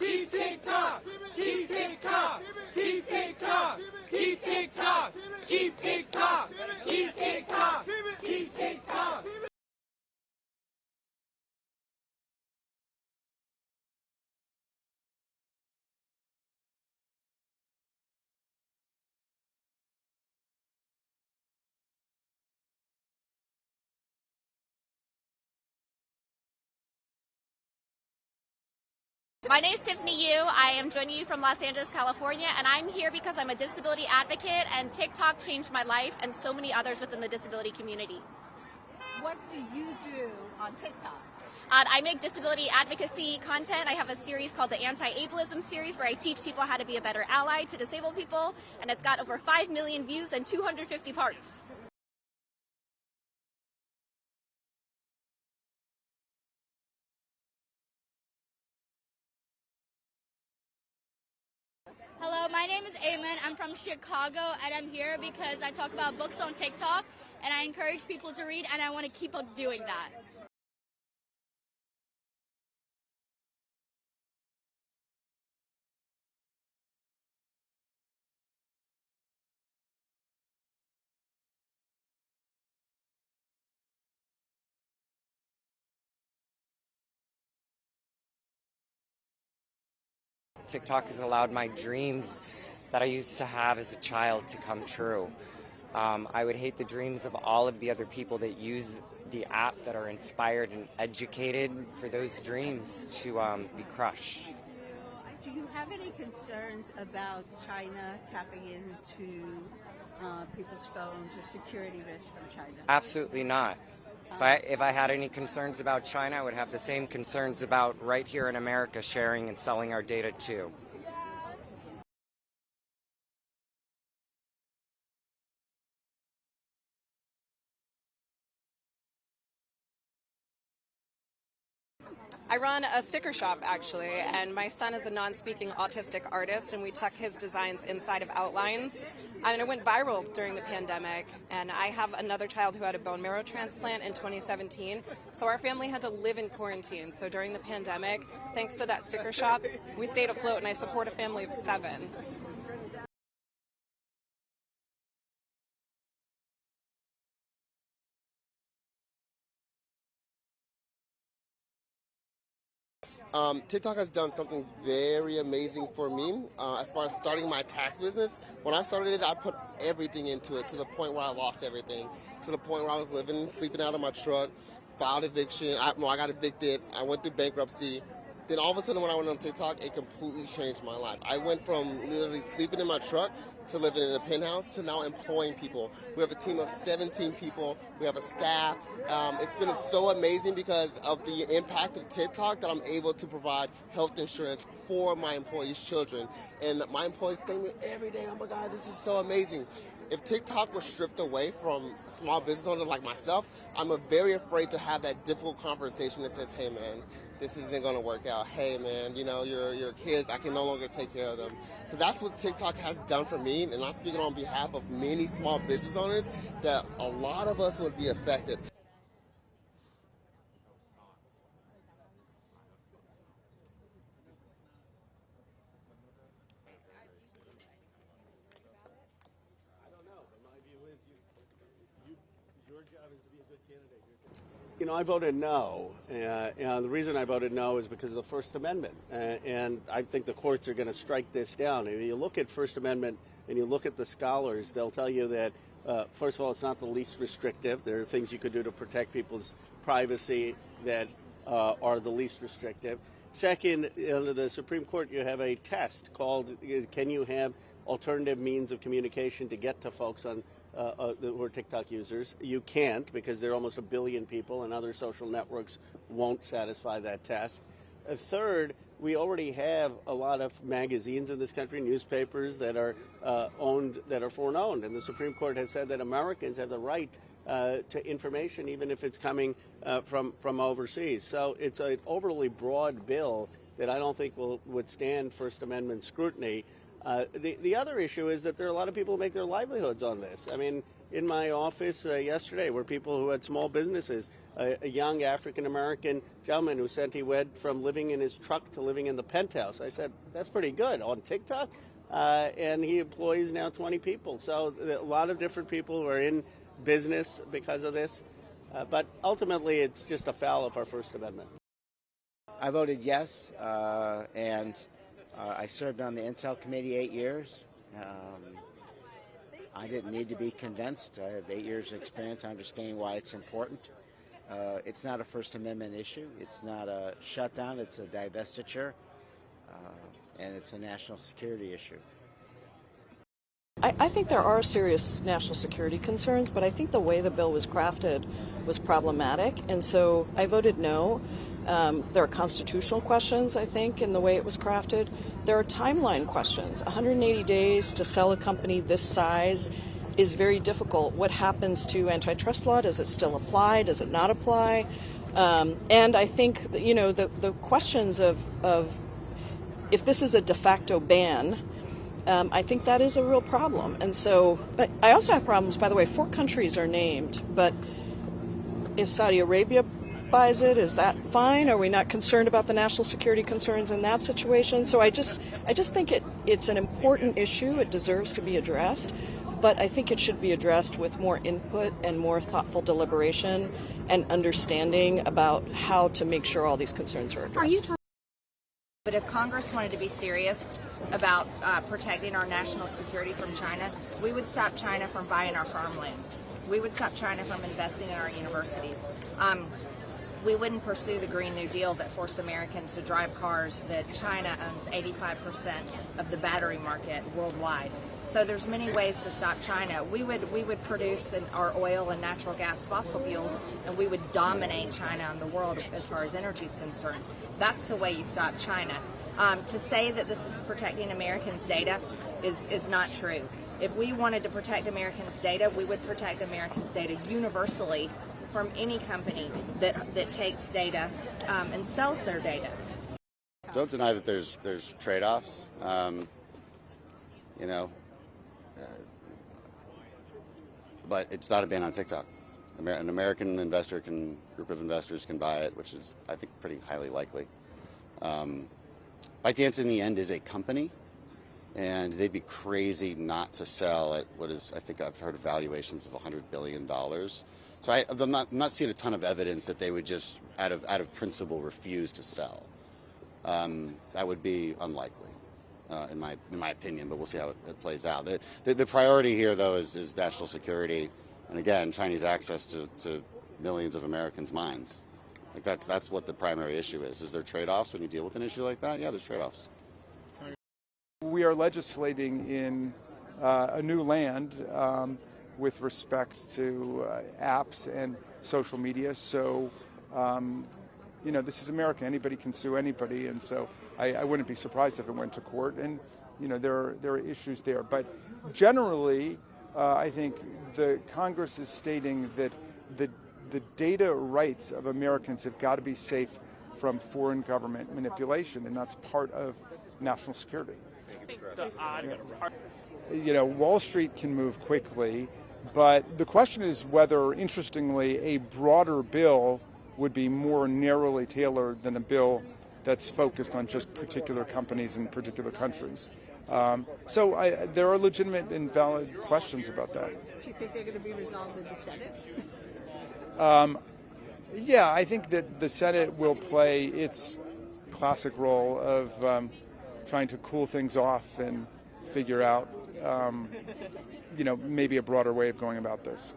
Keep TikTok! Keep TikTok! Keep TikTok! Keep TikTok! Keep TikTok! Keep TikTok! Keep TikTok! My name is Tiffany Yu. I am joining you from Los Angeles, California, and I'm here because I'm a disability advocate, and TikTok changed my life and so many others within the disability community. What do you do on TikTok? I make disability advocacy content. I have a series called the Anti-Ableism series where I teach people how to be a better ally to disabled people, and it's got over 5 million views and 250 parts. Hello, my name is Eamon. I'm from Chicago, and I'm here because I talk about books on TikTok, and I encourage people to read, and I want to keep on doing that. TikTok has allowed my dreams that I used to have as a child to come true. I would hate the dreams of all of the other people that use the app that are inspired and educated for those dreams to be crushed. Do you have any concerns about China tapping into people's phones or security risks from China? Absolutely not. If I had any concerns about China, I would have the same concerns about right here in America sharing and selling our data too. I run a sticker shop, actually, and my son is a non-speaking autistic artist, and we tuck his designs inside of outlines. And it went viral during the pandemic, and I have another child who had a bone marrow transplant in 2017, so our family had to live in quarantine. So during the pandemic, thanks to that sticker shop, we stayed afloat, and I support a family of 7. TikTok has done something very amazing for me as far as starting my tax business. When I started it, I put everything into it to the point where I lost everything, to the point where I was sleeping out of my truck, filed eviction. I got evicted. I went through bankruptcy. Then all of a sudden when I went on TikTok, it completely changed my life. I went from literally sleeping in my truck to living in a penthouse to now employing people. We have a team of 17 people. We have a staff. It's been so amazing because of the impact of TikTok that I'm able to provide health insurance for my employees' children. And my employees thank me every day, oh my God, this is so amazing. If TikTok was stripped away from small business owners like myself, I'm very afraid to have that difficult conversation that says, hey man, this isn't going to work out. Hey man, you know, your kids, I can no longer take care of them. So that's what TikTok has done for me, and I'm speaking on behalf of many small business owners that a lot of us would be affected. You know, I voted no, and the reason I voted no is because of the First Amendment, and I think the courts are going to strike this down. If you look at First Amendment and you look at the scholars, they'll tell you that, first of all, it's not the least restrictive. There are things you could do to protect people's privacy that are the least restrictive. Second, under the Supreme Court, you have a test called, can you have alternative means of communication to get to folks on who are TikTok users? You can't, because there are almost 1 billion people, and other social networks won't satisfy that test. Third, we already have a lot of magazines in this country, newspapers that are that are foreign-owned, and the Supreme Court has said that Americans have the right to information, even if it's coming from overseas. So it's an overly broad bill that I don't think will withstand First Amendment scrutiny. The other issue is that there are a lot of people who make their livelihoods on this. I mean, in my office yesterday were people who had small businesses. A young African-American gentleman who said he went from living in his truck to living in the penthouse. I said, that's pretty good on TikTok. And he employs now 20 people. So a lot of different people who are in business because of this. But ultimately, it's just a foul of our First Amendment. I voted yes, and I served on the Intel Committee 8 years. I didn't need to be convinced. I have 8 years of experience understanding why it's important. It's not a First Amendment issue. It's not a shutdown. It's a divestiture, and it's a national security issue. I think there are serious national security concerns, but I think the way the bill was crafted was problematic, and so I voted no. There are constitutional questions, I think, in the way it was crafted. There are timeline questions. 180 days to sell a company this size is very difficult. What happens to antitrust law? Does it still apply? Does it not apply? And I think, the questions of if this is a de facto ban, I think that is a real problem. And so, but I also have problems, by the way, 4 countries are named, but if Saudi Arabia buys it, is that fine? Are we not concerned about the national security concerns in that situation? So I just think it's an important issue. It deserves to be addressed, but I think it should be addressed with more input and more thoughtful deliberation and understanding about how to make sure all these concerns are addressed. But if Congress wanted to be serious about protecting our national security from China, we would stop China from buying our farmland. We would stop China from investing in our universities. We wouldn't pursue the Green New Deal that forced Americans to drive cars that China owns 85% of the battery market worldwide. So there's many ways to stop China. We would produce our oil and natural gas fossil fuels, and we would dominate China in the world as far as energy is concerned. That's the way you stop China. To say that this is protecting Americans' data is not true. If we wanted to protect Americans' data, we would protect Americans' data universally from any company that takes data and sells their data. Don't deny that there's trade-offs. But it's not a ban on TikTok. An American group of investors can buy it, which is, I think, pretty highly likely. ByteDance in the end is a company, and they'd be crazy not to sell at what is, I think I've heard of valuations of $100 billion. So I'm not seeing a ton of evidence that they would just, out of principle, refuse to sell. That would be unlikely, in my opinion, but we'll see how it plays out. The priority here, though, is national security, and again, Chinese access to millions of Americans' minds. Like that's what the primary issue is. Is there trade-offs when you deal with an issue like that? Yeah, there's trade-offs. We are legislating in a new land with respect to apps and social media. So, this is America. Anybody can sue anybody, and so I wouldn't be surprised if it went to court. And there are issues there. But generally, I think the Congress is stating that the data rights of Americans have got to be safe from foreign government manipulation, and that's part of national security. Wall Street can move quickly, but the question is whether, interestingly, a broader bill would be more narrowly tailored than a bill that's focused on just particular companies in particular countries. So there are legitimate and valid questions about that. Do you think they're going to be resolved in the Senate? Yeah, I think that the Senate will play its classic role of trying to cool things off and figure out, maybe a broader way of going about this.